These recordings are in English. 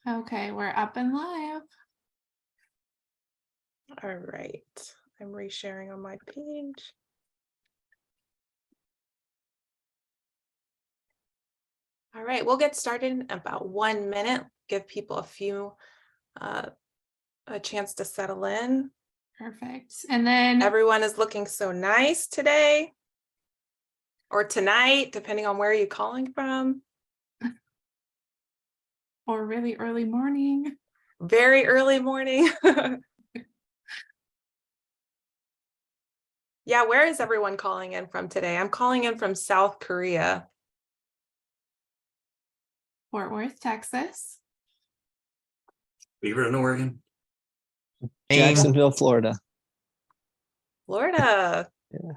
Okay, we're up and live. All right, I'm resharing on my page. All right, we'll get started in about 1 minute. Give people a chance to settle in. Perfect. And then Everyone is looking so nice today or tonight, depending on where you're calling from. or really early morning. Very early morning. Yeah, where is everyone calling in from today? I'm calling in from South Korea. Fort Worth, Texas. Beaverton, Oregon. Jacksonville, Florida. Florida. Yeah.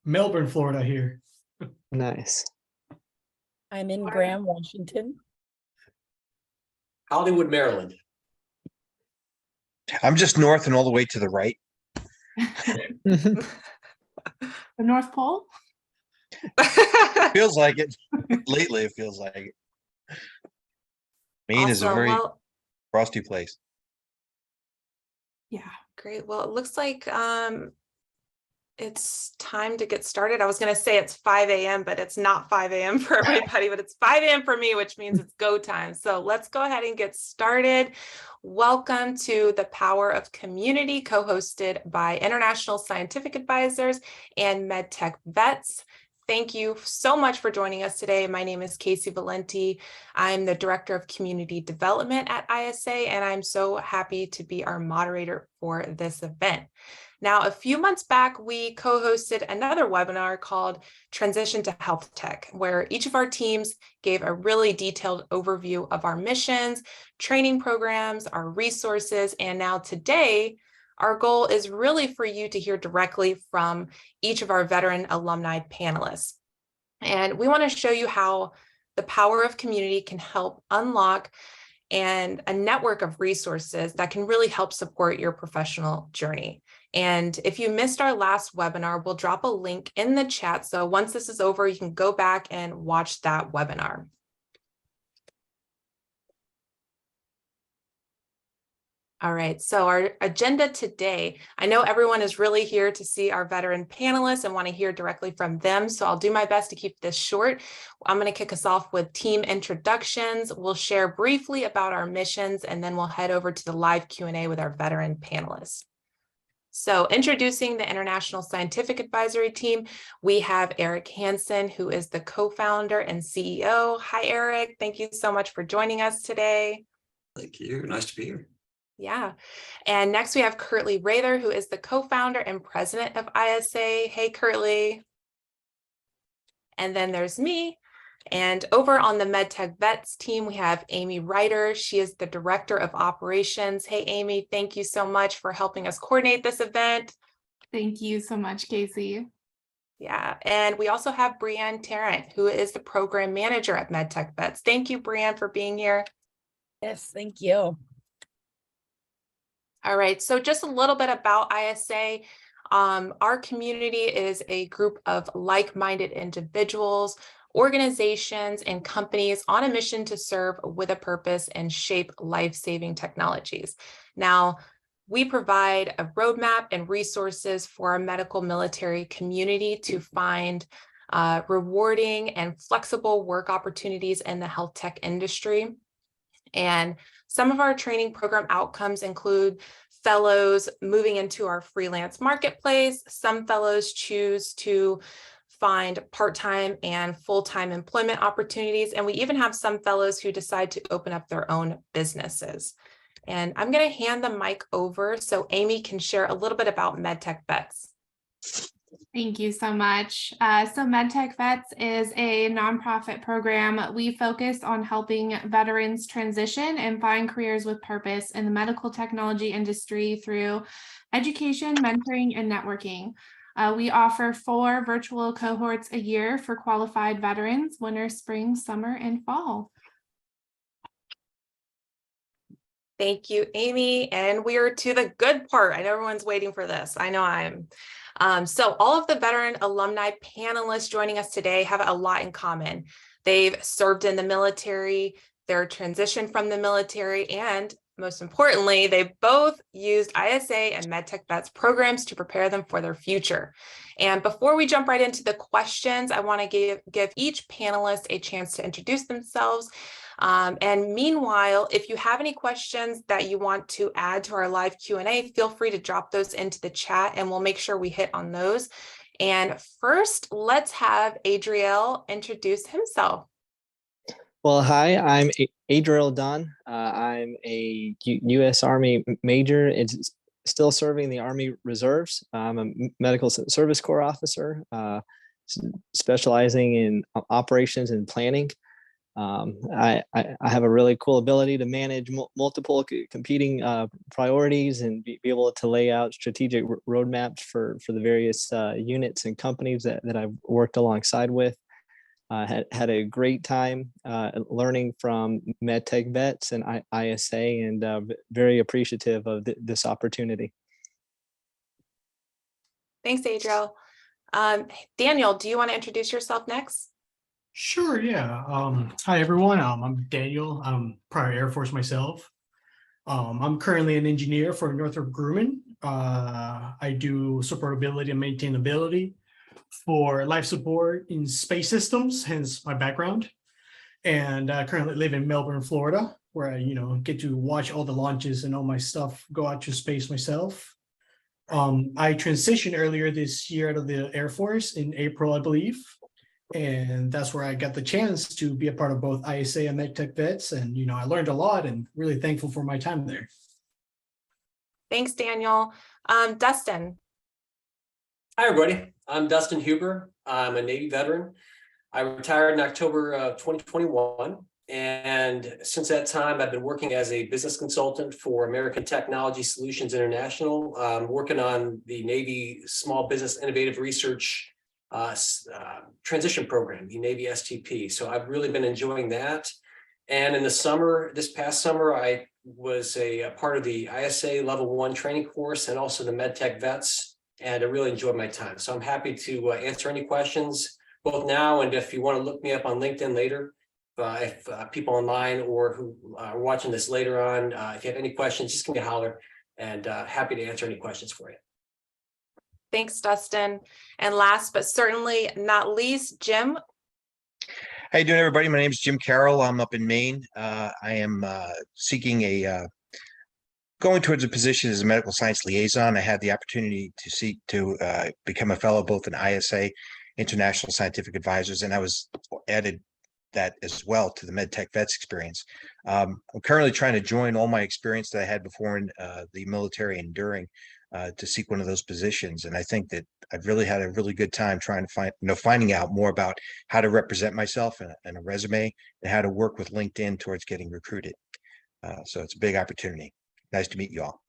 Melbourne, Florida here. Nice. I'm in Florida. Graham, Washington. Hollywood, Maryland. I'm just north and all the way to the right. The North Pole. Feels like it. Lately, it feels like it. Maine is a Awesome. very Well, frosty place. Yeah. great. Well, it looks like it's time to get started. I was going to say it's 5 a.m., but it's not 5 a.m. for everybody, but it's 5 a.m. for me, which means it's go time. So let's go ahead and get started. Welcome to The Power of Community, co-hosted by International Scientific Advisors and MedTechVets. Thank you so much for joining us today. My name is Casey Valenti. I'm the Director of Community Development at ISA, and I'm so happy to be our moderator for this event. Now, a few months back, we co-hosted another webinar called Transition to Health Tech, where each of our teams gave a really detailed overview of our missions, training programs, our resources, and now today, our goal is really for you to hear directly from each of our veteran alumni panelists. And we want to show you how the power of community can help unlock and a network of resources that can really help support your professional journey. And if you missed our last webinar, we'll drop a link in the chat. So once this is over, you can go back and watch that webinar. All right, so our agenda today, I know everyone is really here to see our veteran panelists and want to hear directly from them. So I'll do my best to keep this short. I'm going to kick us off with team introductions. We'll share briefly about our missions, and then we'll head over to the live Q&A with our veteran panelists. So introducing the International Scientific Advisory Team, we have Eric Hansen, who is the co-founder and CEO. Hi, Eric. Thank you so much for joining us today. Thank you. Nice to be here. Yeah. And next we have Kurtley Rather, who is the co-founder and president of ISA. Hey, Kurtley. And then there's me. And over on the MedTechVets team, we have Amy Ryder. She is the director of operations. Hey, Amy, thank you so much for helping us coordinate this event. Thank you so much, Casey. Yeah. And we also have Brianne Tarrant, who is the program manager at MedTechVets. Thank you, Brianne, for being here. Yes, thank you. All right, so just a little bit about ISA. Our community is a group of like-minded individuals, organizations, and companies on a mission to serve with a purpose and shape life-saving technologies. Now, we provide a roadmap and resources for our medical military community to find rewarding and flexible work opportunities in the health tech industry. And some of our training program outcomes include fellows moving into our freelance marketplace. Some fellows choose to find part-time and full-time employment opportunities. And we even have some fellows who decide to open up their own businesses. And I'm going to hand the mic over so Amy can share a little bit about MedTechVets. Thank you so much. So MedTechVets is a nonprofit program. We focus on helping veterans transition and find careers with purpose in the medical technology industry through education, mentoring, and networking. We offer 4 virtual cohorts a year for qualified veterans, winter, spring, summer, and fall. Thank you, Amy. And we are to the good part. I know everyone's waiting for this. I know I am. So all of the veteran alumni panelists joining us today have a lot in common. They've served in the military, their transition from the military, and most importantly, they both used ISA and MedTechVets programs to prepare them for their future. And before we jump right into the questions, I want to give each panelist a chance to introduce themselves. And meanwhile, if you have any questions that you want to add to our live Q&A, feel free to drop those into the chat and we'll make sure we hit on those. And first, let's have Adriel introduce himself. Well, hi, I'm Adriel Dunn. I'm a U.S. Army major. It's still serving the Army Reserves. I'm a medical service corps officer, specializing in operations and planning. I have a really cool ability to manage multiple competing priorities and be able to lay out strategic roadmaps for the various units and companies that I've worked alongside with. Had a great time learning from MedTechVets and ISA, and very appreciative of this opportunity. Thanks, Adriel. Daniel, do you want to introduce yourself next? Sure, yeah. Hi, everyone. I'm Daniel. I'm prior Air Force myself. I'm currently an engineer for Northrop Grumman. I do supportability and maintainability for life support in space systems, hence my background. And I currently live in Melbourne, Florida, where I, get to watch all the launches and all my stuff go out to space myself. I transitioned earlier this year out of the Air Force in April, I believe. And that's where I got the chance to be a part of both ISA and MedTechVets. And, I learned a lot and really thankful for my time there. Thanks, Daniel. Dustin. Hi, everybody. I'm Dustin Huber. I'm a Navy veteran. I retired in October of 2021. And since that time, I've been working as a business consultant for American Technology Solutions International, working on the Navy Small Business Innovative Research transition program, the Navy STP. So I've really been enjoying that. And in the summer, this past summer, I was a part of the ISA Level 1 training course and also the MedTechVets. And I really enjoyed my time. So I'm happy to answer any questions both now, and if you want to look me up on LinkedIn later, if people online or who are watching this later on, if you have any questions, just give me a holler, and happy to answer any questions for you. Thanks, Dustin. And last but certainly not least, Jim. How you doing, everybody? My name is Jim Carroll. I'm up in Maine. I am seeking going towards a position as a medical science liaison. I had the opportunity to become a fellow both in ISA, International Scientific Advisors, and I was added that as well to the MedTechVets experience. I'm currently trying to join all my experience that I had before in the military and during to seek one of those positions. And I think that I've really had a really good time trying to finding out more about how to represent myself in a resume and how to work with LinkedIn towards getting recruited. So it's a big opportunity. Nice to meet you all.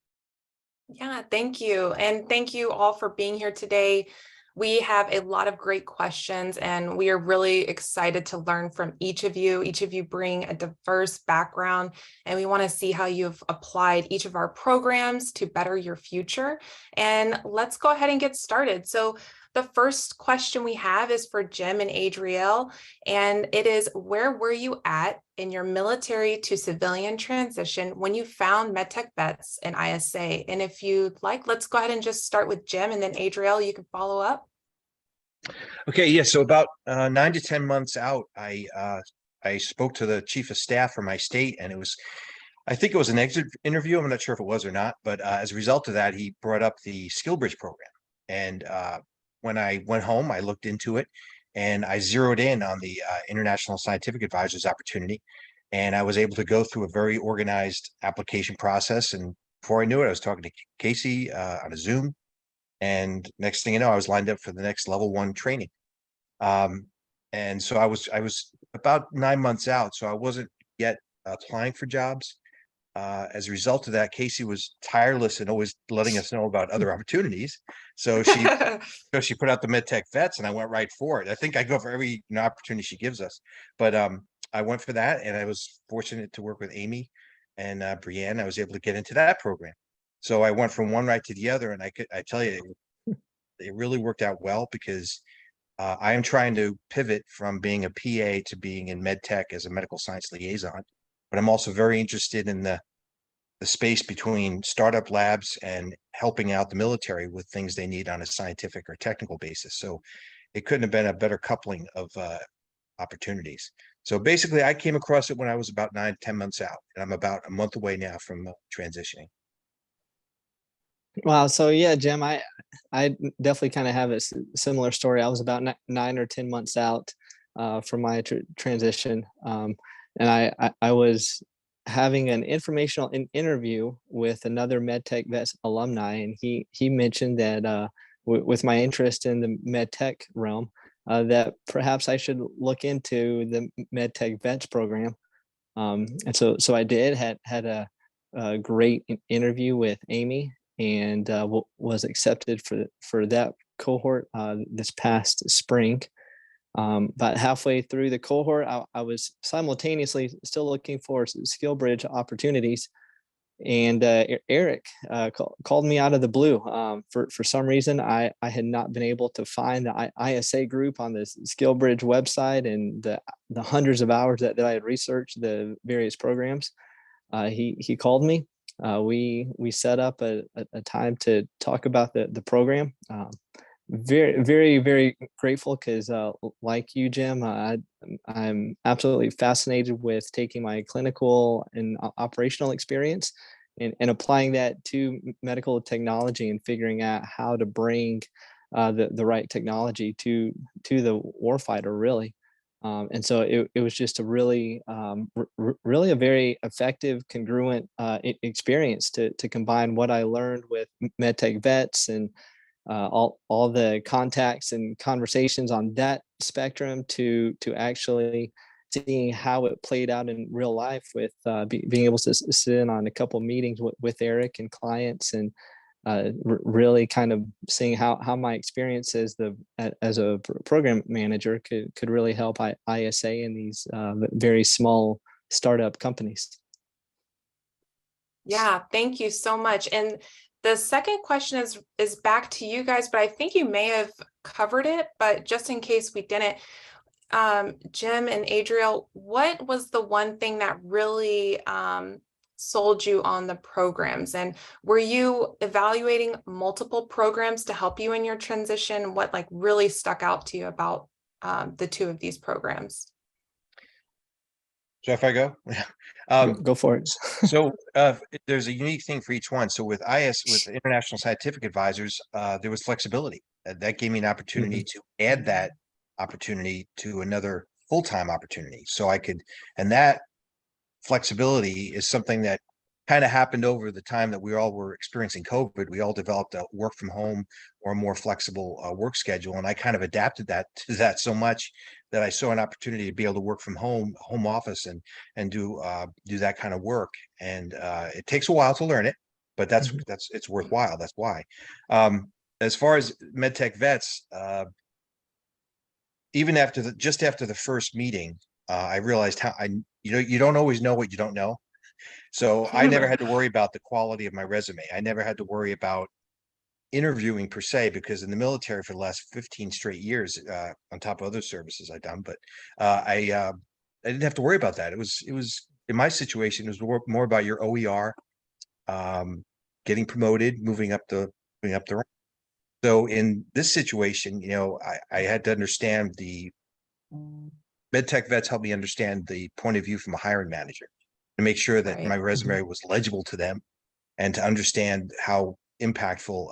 Yeah, thank you. And thank you all for being here today. We have a lot of great questions and we are really excited to learn from each of you. Each of you bring a diverse background and we want to see how you've applied each of our programs to better your future. And let's go ahead and get started. So the first question we have is for Jim and Adriel, and it is, where were you at in your military to civilian transition when you found MedTechVets and ISA? And if you'd like, let's go ahead and just start with Jim, and then Adriel, you can follow up. Okay, yeah. So about 9 to 10 months out, I spoke to the chief of staff for my state, and I think it was an exit interview. I'm not sure if it was or not, but as a result of that, he brought up the SkillBridge program. And when I went home, I looked into it and I zeroed in on the International Scientific Advisors opportunity. And I was able to go through a very organized application process. And before I knew it, I was talking to Casey on a Zoom. And next thing you know, I was lined up for the next level 1 training. And so I was about 9 months out. So I wasn't yet applying for jobs. As a result of that, Casey was tireless and always letting us know about other opportunities. So she put out the MedTechVets, and I went right for it. I think I go for every opportunity she gives us. But I went for that, and I was fortunate to work with Amy and Brianne. I was able to get into that program. So I went from one right to the other, and I tell you, it really worked out well because I am trying to pivot from being a PA to being in MedTech as a medical science liaison. but I'm also very interested in the space between startup labs and helping out the military with things they need on a scientific or technical basis. So it couldn't have been a better coupling of opportunities. So basically, I came across it when I was about 9, 10 months out, and I'm about a month away now from transitioning. Wow. So yeah, Jim, I definitely kind of have a similar story. I was about 9 or 10 months out from my transition, and I was having an informational interview with another MedTechVets alumni, and he mentioned that with my interest in the MedTech realm, that perhaps I should look into the MedTechVets program. And so I did had a great interview with Amy, and was accepted for that cohort this past spring. About halfway through the cohort, I was simultaneously still looking for skill bridge opportunities, and Eric called me out of the blue. For some reason, I had not been able to find the ISA group on the Skill Bridge website, and the hundreds of hours that I had researched the various programs. He called me. We set up a time to talk about the program. Very, very, very grateful because, like you, Jim, I'm absolutely fascinated with taking my clinical and operational experience and applying that to medical technology and figuring out how to bring the right technology to the warfighter, really. And so it was just a really, really a very effective, congruent experience to combine what I learned with MedTechVets and all the contacts and conversations on that spectrum to actually seeing how it played out in real life with being able to sit in on a couple of meetings with Eric and clients, and really kind of seeing how my experience as a program manager could really help ISA in these very small startup companies. Yeah, thank you so much. And the second question is back to you guys, but I think you may have covered it, but just in case we didn't, Jim and Adriel, what was the one thing that really sold you on the programs? And were you evaluating multiple programs to help you in your transition? What like really stuck out to you about the two of these programs? So if I go, Go for it. so there's a unique thing for each one. So with International Scientific Advisors, there was flexibility. That gave me an opportunity to add that opportunity to another full-time opportunity. So I could, and that flexibility is something that kind of happened over the time that we all were experiencing COVID. We all developed a work from home or a more flexible work schedule. And I kind of adapted that to that so much that I saw an opportunity to be able to work from home office and do that kind of work. And it takes a while to learn it, but it's worthwhile. That's why. As far as MedTechVets, even after the first meeting, I realized how you don't always know what you don't know. So I never had to worry about the quality of my resume. I never had to worry about interviewing per se, because in the military for the last 15 straight years, on top of other services I've done, but I didn't have to worry about that. It was in my situation, it was more about your OER, getting promoted, moving up the rank. So in this situation, I had to understand the MedTechVets helped me understand the point of view from a hiring manager to make sure that my resume was legible to them, and to understand how impactful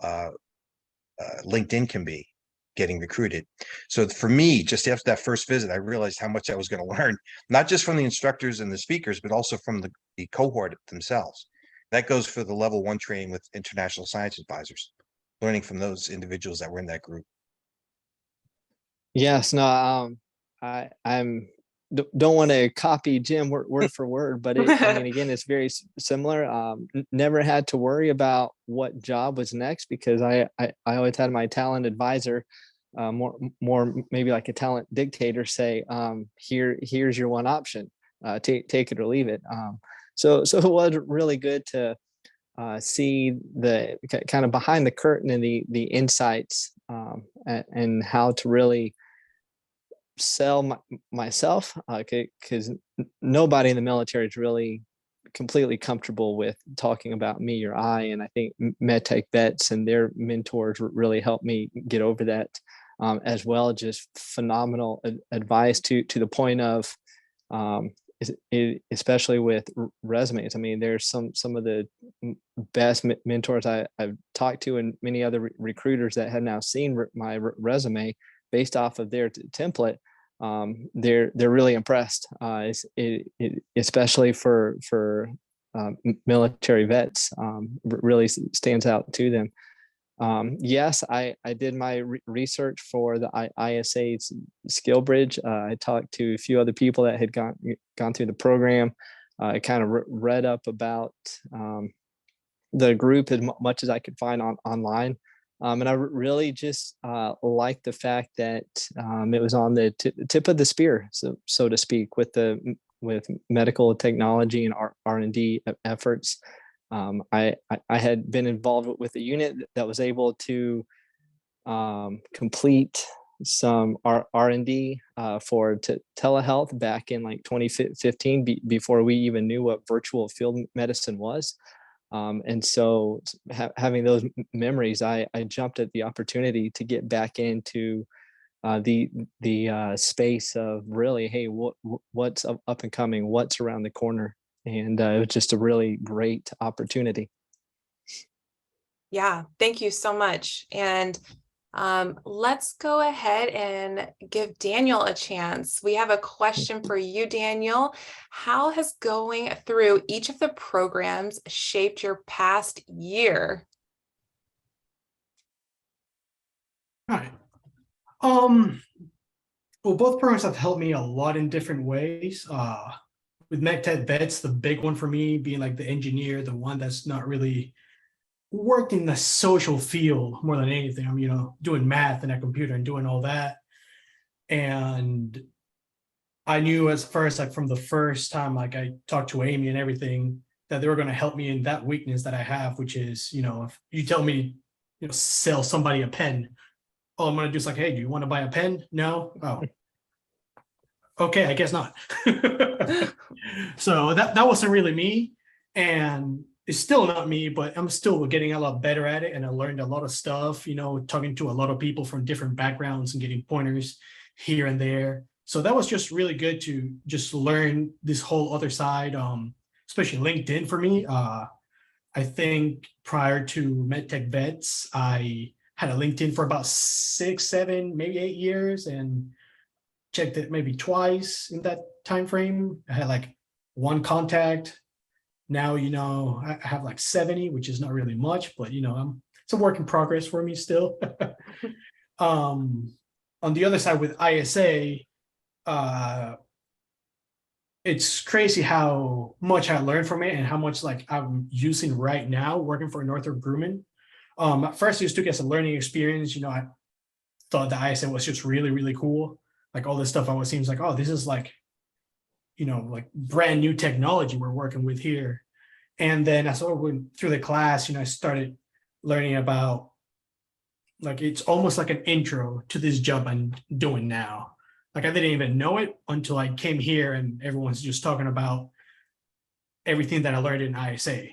LinkedIn can be getting recruited. So for me, just after that first visit, I realized how much I was going to learn, not just from the instructors and the speakers, but also from the cohort themselves. That goes for the level 1 training with International Science Advisors, learning from those individuals that were in that group. Yes, no, I'm don't want to copy Jim word for word, but I mean, again, it's very similar. Never had to worry about what job was next, because I always had my talent advisor, more maybe like a talent dictator, say, here's your one option, take it or leave it. So it was really good to see the kind of behind the curtain and the insights, and how to really sell myself, because nobody in the military is really completely comfortable with talking about me or I. And I think MedTechVets and their mentors really helped me get over that, as well. Just phenomenal advice to the point of, especially with resumes. I mean, there's some of the best mentors I've talked to, and many other recruiters that have now seen my resume based off of their template. They're really impressed, especially for military vets. Really stands out to them. Yes, I did my research for the ISA's skill bridge. I talked to a few other people that had gone through the program. I kind of read up about the group as much as I could find online. And I really just liked the fact that it was on the tip of the spear, so to speak, with medical technology and R&D efforts. I had been involved with a unit that was able to complete some R&D for telehealth back in like 2015, before we even knew what virtual field medicine was. And so having those memories, I jumped at the opportunity to get back into the space of really, hey, what's up and coming, what's around the corner. And it was just a really great opportunity. Yeah, thank you so much. And let's go ahead and give Daniel a chance. We have a question for you, Daniel. How has going through each of the programs shaped your past year? All right. Well, both programs have helped me a lot in different ways. With MedTechVets, the big one for me being like the engineer, the one that's not really worked in the social field more than anything. I'm, doing math in a computer and doing all that. And I knew as first, like from the first time, like I talked to Amy and everything, that they were going to help me in that weakness that I have, which is, if you tell me, sell somebody a pen, all I'm going to do is like, hey, do you want to buy a pen? No? Oh, okay, I guess not. So that wasn't really me. And it's still not me, but I'm still getting a lot better at it. And I learned a lot of stuff, talking to a lot of people from different backgrounds and getting pointers here and there. So that was just really good to just learn this whole other side, especially LinkedIn for me. I think prior to MedTechVets, I had a LinkedIn for about 6, 7, maybe 8 years, and checked it maybe twice in that time frame. I had like 1 contact. Now, I have like 70, which is not really much, but it's a work in progress for me still. On the other side with ISA, it's crazy how much I learned from it and how much like I'm using right now working for Northrop Grumman. At first, I just took it as a learning experience. I thought the ISA was just really, really cool. Like all this stuff always seems like, oh, this is like, like brand new technology we're working with here. And then as I went through the class, I started learning about, like, it's almost like an intro to this job I'm doing now. Like I didn't even know it until I came here and everyone's just talking about everything that I learned in ISA.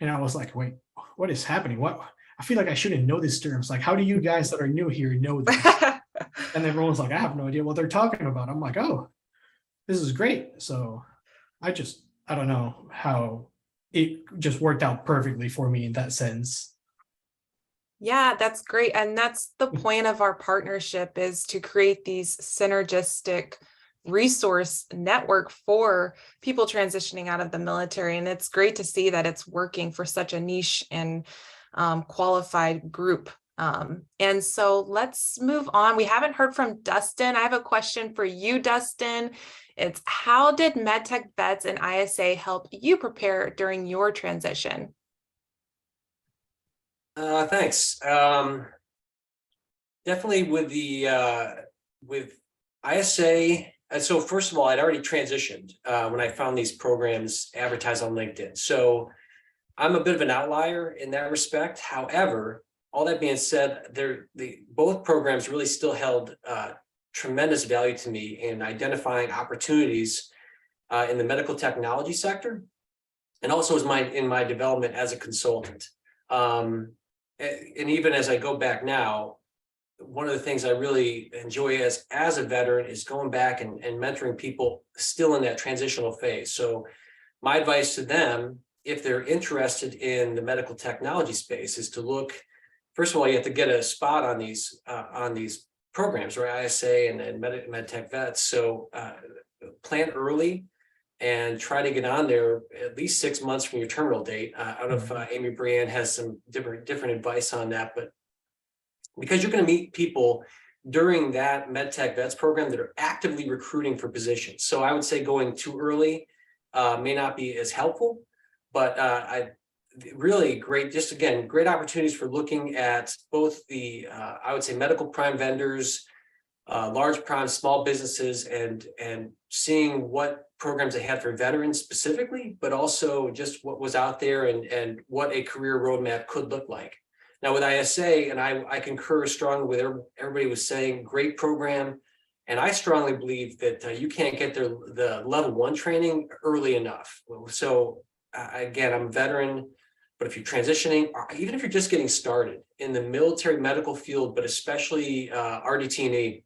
And I was like, wait, what is happening? I feel like I shouldn't know these terms. Like, how do you guys that are new here know this? And everyone's like, I have no idea what they're talking about. I'm like, oh, this is great. So I don't know how it just worked out perfectly for me in that sense. Yeah, that's great. And that's the point of our partnership, is to create these synergistic resource network for people transitioning out of the military. And it's great to see that it's working for such a niche and qualified group. And so let's move on. We haven't heard from Dustin. I have a question for you, Dustin. It's, how did MedTechVets and ISA help you prepare during your transition? Thanks. Definitely with ISA. So first of all, I'd already transitioned when I found these programs advertised on LinkedIn. So I'm a bit of an outlier in that respect. However, all that being said, both programs really still held tremendous value to me in identifying opportunities in the medical technology sector, and also in my development as a consultant. And even as I go back now, one of the things I really enjoy as a veteran is going back and mentoring people still in that transitional phase. So my advice to them, if they're interested in the medical technology space, is to look, first of all, you have to get a spot on these programs, right? ISA and MedTechVets. So plan early and try to get on there at least 6 months from your terminal date. I don't know if Amy Brienne has some different advice on that, but because you're going to meet people during that MedTechVets program that are actively recruiting for positions. So I would say going too early may not be as helpful, but really great, just again, great opportunities for looking at both the, I would say, medical prime vendors, large prime, small businesses, and seeing what programs they had for veterans specifically, but also just what was out there and what a career roadmap could look like. Now with ISA, and I concur strongly with everybody was saying, great program. And I strongly believe that you can't get the level 1 training early enough. So again, I'm a veteran, but if you're transitioning, or even if you're just getting started in the military medical field, but especially RDT&E,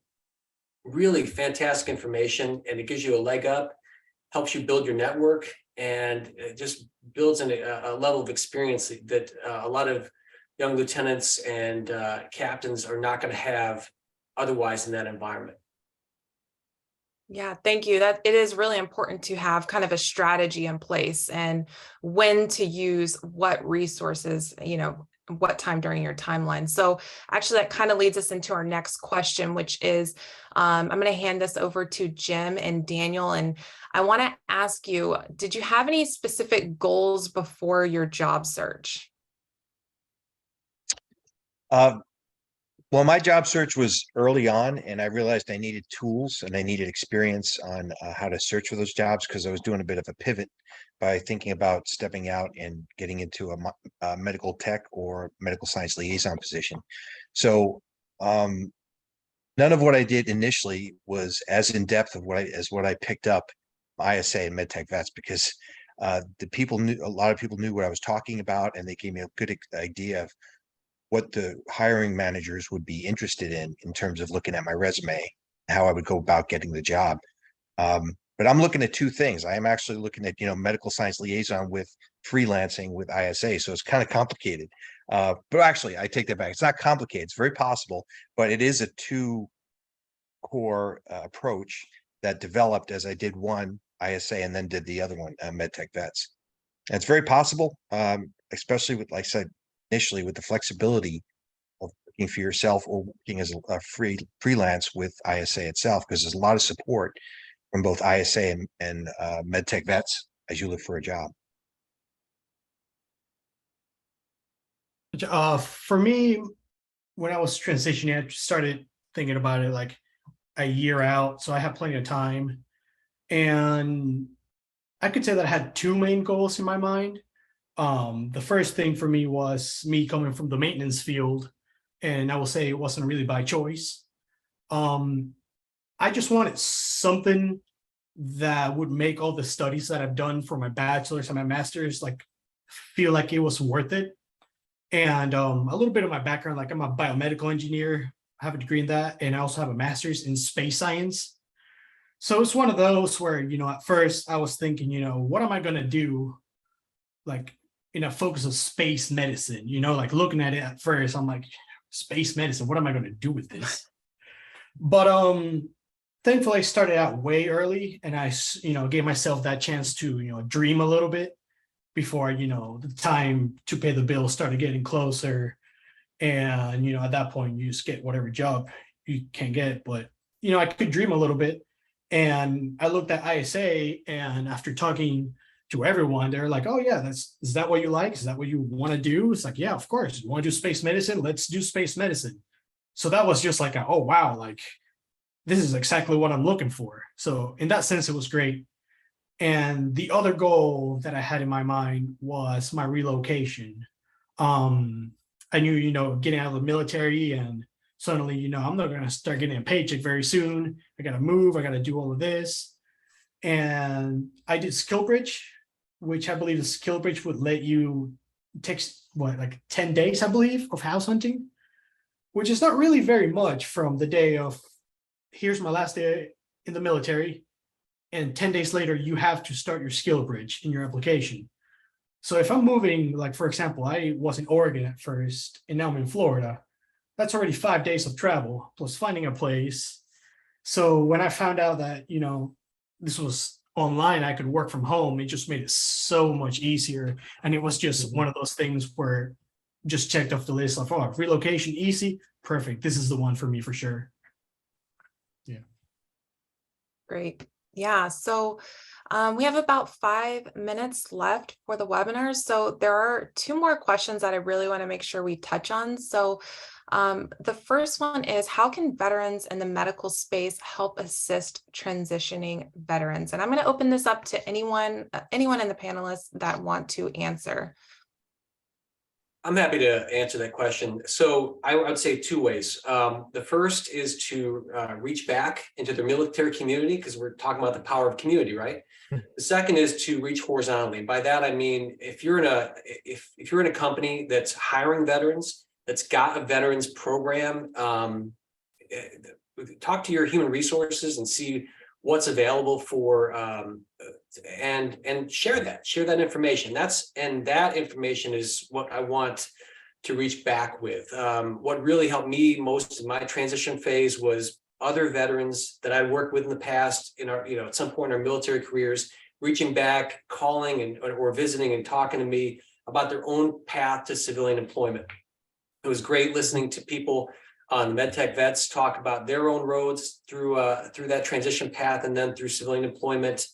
really fantastic information, and it gives you a leg up, helps you build your network, and it just builds in a level of experience that a lot of young lieutenants and captains are not going to have otherwise in that environment. Yeah, thank you. That it is really important to have kind of a strategy in place and when to use what resources, what time during your timeline. So actually that kind of leads us into our next question, which is, I'm going to hand this over to Jim and Daniel. And I want to ask you, did you have any specific goals before your job search? Well, my job search was early on, and I realized I needed tools and I needed experience on how to search for those jobs, because I was doing a bit of a pivot by thinking about stepping out and getting into a medical tech or medical science liaison position. So none of what I did initially was as in depth of what I picked up ISA and MedTechVets, because a lot of people knew what I was talking about, and they gave me a good idea of what the hiring managers would be interested in terms of looking at my resume, how I would go about getting the job. But I'm looking at two things. I am actually looking at, medical science liaison with freelancing with ISA. So it's kind of complicated. But actually, I take that back. It's not complicated. It's very possible, but it is a two-core approach that developed as I did one ISA and then did the other one, MedTechVets. And it's very possible, especially with, like I said, initially, with the flexibility of working for yourself or working as a freelance with ISA itself, because there's a lot of support from both ISA and MedTechVets as you look for a job. For me, when I was transitioning, I started thinking about it like a year out, so I have plenty of time. And I could say that I had two main goals in my mind. The first thing for me was me coming from the maintenance field, and I will say it wasn't really by choice. I just wanted something that would make all the studies that I've done for my bachelor's and my master's feel like it was worth it. And a little bit of my background, like I'm a biomedical engineer, I have a degree in that, and I also have a master's in space science. So it's one of those where, at first I was thinking, what am I going to do? In a focus of space medicine, looking at it at first, I'm like, space medicine, what am I going to do with this? But thankfully I started out way early, and I, gave myself that chance to, dream a little bit before, the time to pay the bill started getting closer. And, at that point you just get whatever job you can get. But, I could dream a little bit. And I looked at ISA, and after talking to everyone, they're like, oh yeah, is that what you like? Is that what you want to do? It's like, yeah, of course. You want to do space medicine? Let's do space medicine. So that was just like, oh wow, this is exactly what I'm looking for. So in that sense, it was great. And the other goal that I had in my mind was my relocation. I knew, getting out of the military and suddenly, I'm not going to start getting a paycheck very soon. I got to move. I got to do all of this. And I did SkillBridge, which I believe the SkillBridge would let you take like 10 days, I believe, of house hunting, which is not really very much from the day of here's my last day in the military. And 10 days later, you have to start your SkillBridge in your application. So if I'm moving, like, for example, I was in Oregon at first, and now I'm in Florida, that's already 5 days of travel plus finding a place. So when I found out that, this was online, I could work from home, it just made it so much easier. And it was just one of those things where just checked off the list of, oh, relocation easy, perfect. This is the one for me for sure. Yeah. Great. Yeah. So we have about 5 minutes left for the webinar. So there are 2 more questions that I really want to make sure we touch on. So the first one is, how can veterans in the medical space help assist transitioning veterans? And I'm going to open this up to anyone in the panelists that want to answer. I'm happy to answer that question. So I would say 2 ways. The first is to reach back into the military community, because we're talking about the power of community, right? The second is to reach horizontally. And by that, I mean, if you're in a company that's hiring veterans, that's got a veterans program, talk to your human resources and see what's available for, and share that information. That information is what I want to reach back with. What really helped me most in my transition phase was other veterans that I worked with in the past, in our, at some point in our military careers, reaching back, calling or visiting and talking to me about their own path to civilian employment. It was great listening to people on MedTechVets talk about their own roads through that transition path and then through civilian employment.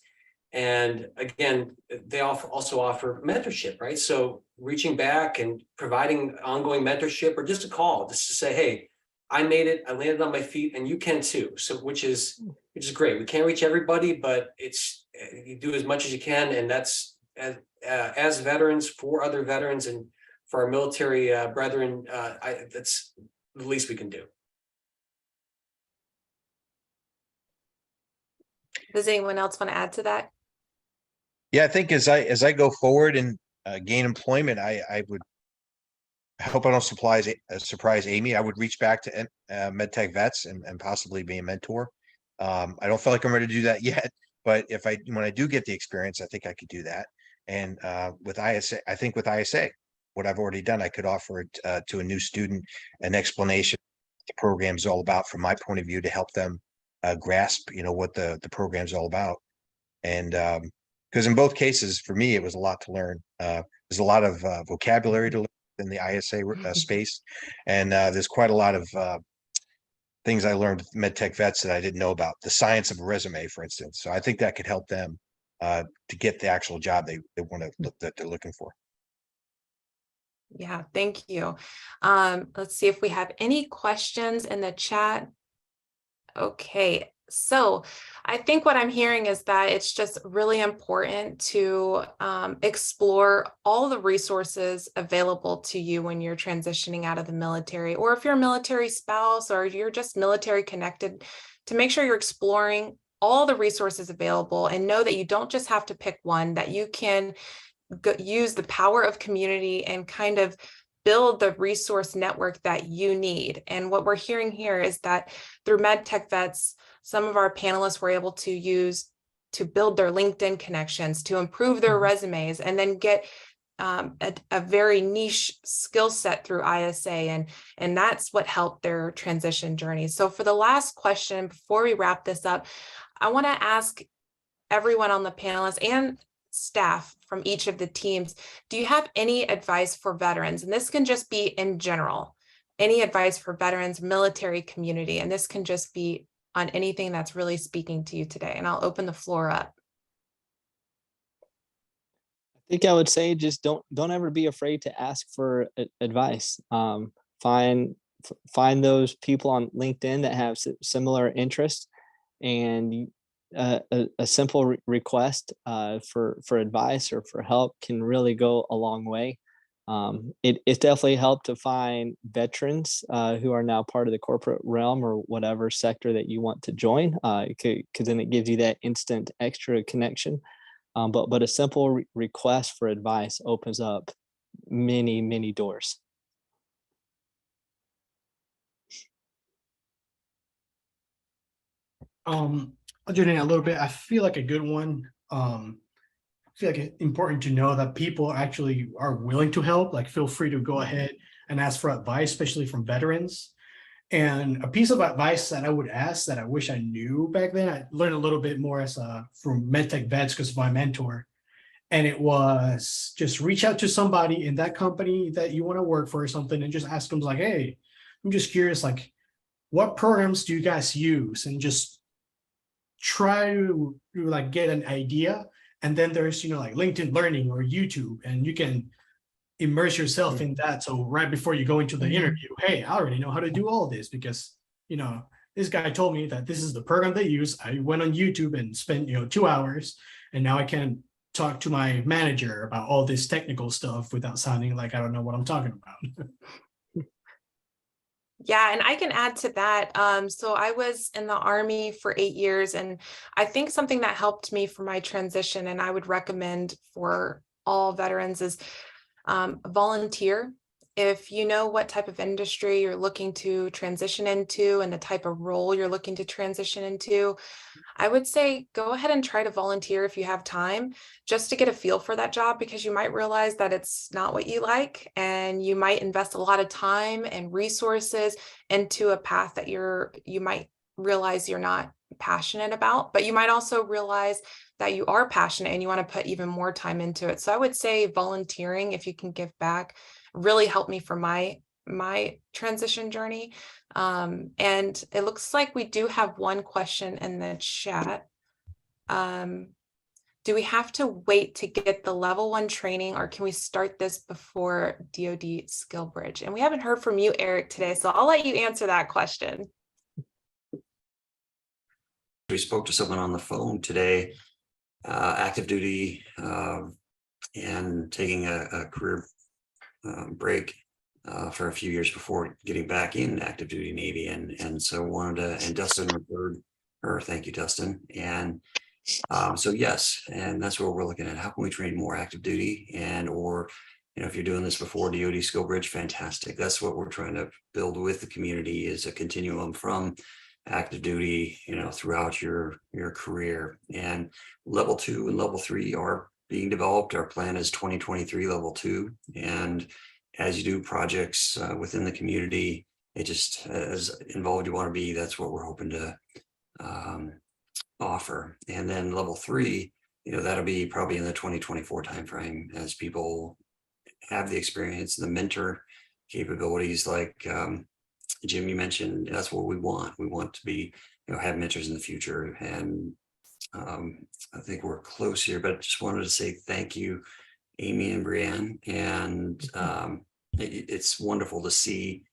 And again, they also offer mentorship, right? So reaching back and providing ongoing mentorship, or just a call, just to say, hey, I made it, I landed on my feet, and you can too. So which is great. We can't reach everybody, but you do as much as you can, and that's as veterans, for other veterans, and for our military brethren, that's the least we can do. Does anyone else want to add to that? Yeah, I think as I go forward and gain employment, I hope I don't surprise Amy. I would reach back to MedTechVets and possibly be a mentor. I don't feel like I'm ready to do that yet, but when I do get the experience, I think I could do that. And with ISA, I think with ISA, what I've already done, I could offer it to a new student an explanation what the program is all about from my point of view, to help them grasp, what the program's all about. And because in both cases, for me, it was a lot to learn. There's a lot of vocabulary to learn in the ISA space, and there's quite a lot of things I learned with MedTechVets that I didn't know about. The science of a resume, for instance. So I think that could help them to get the actual job that they're looking for. Yeah, thank you. Let's see if we have any questions in the chat. Okay, so I think what I'm hearing is that it's just really important to explore all the resources available to you when you're transitioning out of the military, or if you're a military spouse, or you're just military connected, to make sure you're exploring all the resources available, and know that you don't just have to pick one, that you can use the power of community and kind of build the resource network that you need. And what we're hearing here is that through MedTechVets, some of our panelists were able to use to build their LinkedIn connections, to improve their resumes, and then get a very niche skill set through ISA. And that's what helped their transition journey. So for the last question, before we wrap this up, I want to ask everyone on the panelists and staff from each of the teams, do you have any advice for veterans? And this can just be in general, any advice for veterans, military community, and this can just be on anything that's really speaking to you today. And I'll open the floor up. I think I would say just don't ever be afraid to ask for advice. Find those people on LinkedIn that have similar interests, and a simple request for advice or for help can really go a long way. It's definitely helped to find veterans who are now part of the corporate realm or whatever sector that you want to join, because then it gives you that instant extra connection. But a simple request for advice opens up many doors. I'll do it in a little bit. I feel like a good one. I feel like it's important to know that people actually are willing to help. Like, feel free to go ahead and ask for advice, especially from veterans. And a piece of advice that I would ask that I wish I knew back then, I learned a little bit more from MedTechVets because of my mentor. And it was just reach out to somebody in that company that you want to work for or something and just ask them like, hey, I'm just curious, like, what programs do you guys use? And just try to like get an idea. And then there's, like LinkedIn Learning or YouTube, and you can immerse yourself in that. So right before you go into the interview, hey, I already know how to do all this because, this guy told me that this is the program they use. I went on YouTube and spent, 2 hours, and now I can talk to my manager about all this technical stuff without sounding like I don't know what I'm talking about. Yeah, and I can add to that. So I was in the Army for 8 years, and I think something that helped me for my transition, and I would recommend for all veterans, is volunteer. If you know what type of industry you're looking to transition into and the type of role you're looking to transition into, I would say go ahead and try to volunteer if you have time, just to get a feel for that job, because you might realize that it's not what you like, and you might invest a lot of time and resources into a path that you might realize you're not passionate about, but you might also realize that you are passionate and you want to put even more time into it. So I would say volunteering, if you can give back, really helped me for my transition journey. And it looks like we do have one question in the chat. Do we have to wait to get the level 1 training, or can we start this before DoD Skill Bridge? And we haven't heard from you, Eric, today, so I'll let you answer that question. We spoke to someone on the phone today, active duty, and taking a career break for a few years before getting back in active duty Navy, and so wanted to, and Dustin referred her. Thank you, Dustin. And so yes, and that's what we're looking at. How can we train more active duty, and or if you're doing this before DoD Skill Bridge, fantastic. That's what we're trying to build with the community, is a continuum from active duty, throughout your career. And level 2 and level 3 are being developed. Our plan is 2023 level 2. And as you do projects within the community, it just, as involved you want to be, that's what we're hoping to offer. And then level 3, that'll be probably in the 2024 timeframe, as people have the experience, the mentor capabilities, like Jim, you mentioned. That's what we want. We want to be, have mentors in the future. And I think we're close here, but just wanted to say thank you, Amy and Brianne. And it's wonderful to see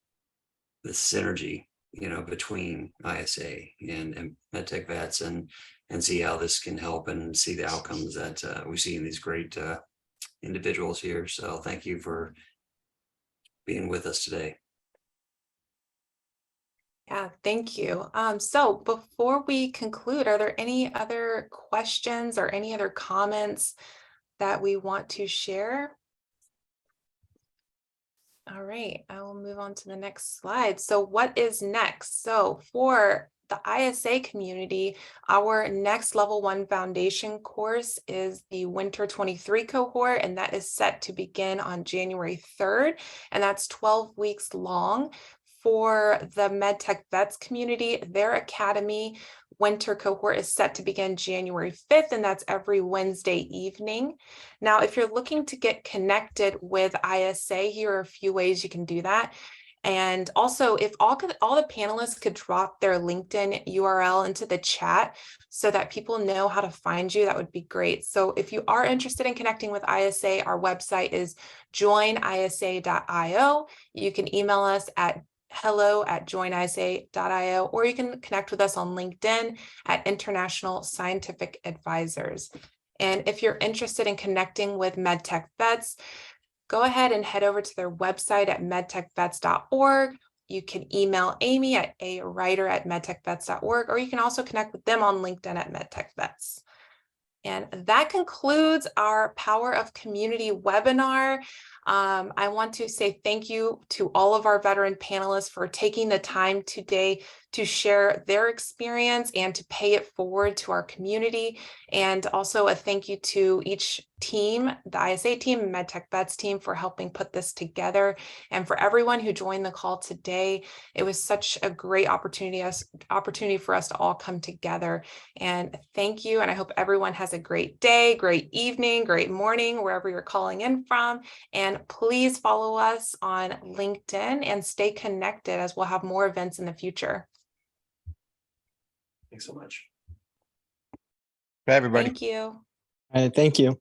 the synergy, between ISA and MedTechVets, and see how this can help, and see the outcomes that we see in these great individuals here. So thank you for being with us today. Yeah, thank you. So before we conclude, are there any other questions or any other comments that we want to share? All right, I will move on to the next slide. So what is next? So for the ISA community, our next level 1 foundation course is the winter 23 cohort, and that is set to begin on January 3rd, and that's 12 weeks long. For the MedTechVets community, their academy winter cohort is set to begin January 5th, and that's every Wednesday evening. Now, if you're looking to get connected with ISA, here are a few ways you can do that. And also, if all the panelists could drop their LinkedIn URL into the chat so that people know how to find you, that would be great. So if you are interested in connecting with ISA, our website is joinisa.io. You can email us at hello@joinisa.io, or you can connect with us on LinkedIn at International Scientific Advisors. And if you're interested in connecting with MedTechVets, go ahead and head over to their website at medtechvets.org. You can email Amy at awriter@medtechvets.org, or you can also connect with them on LinkedIn at MedTechVets. And that concludes our Power of Community webinar. I want to say thank you to all of our veteran panelists for taking the time today to share their experience and to pay it forward to our community. And also a thank you to each team, the ISA team, MedTechVets team, for helping put this together. And for everyone who joined the call today, it was such a great opportunity for us to all come together. And thank you. And I hope everyone has a great day, great evening, great morning, wherever you're calling in from. And please follow us on LinkedIn and stay connected, as we'll have more events in the future. Thanks so much. Bye, everybody. Thank you. All right, thank you.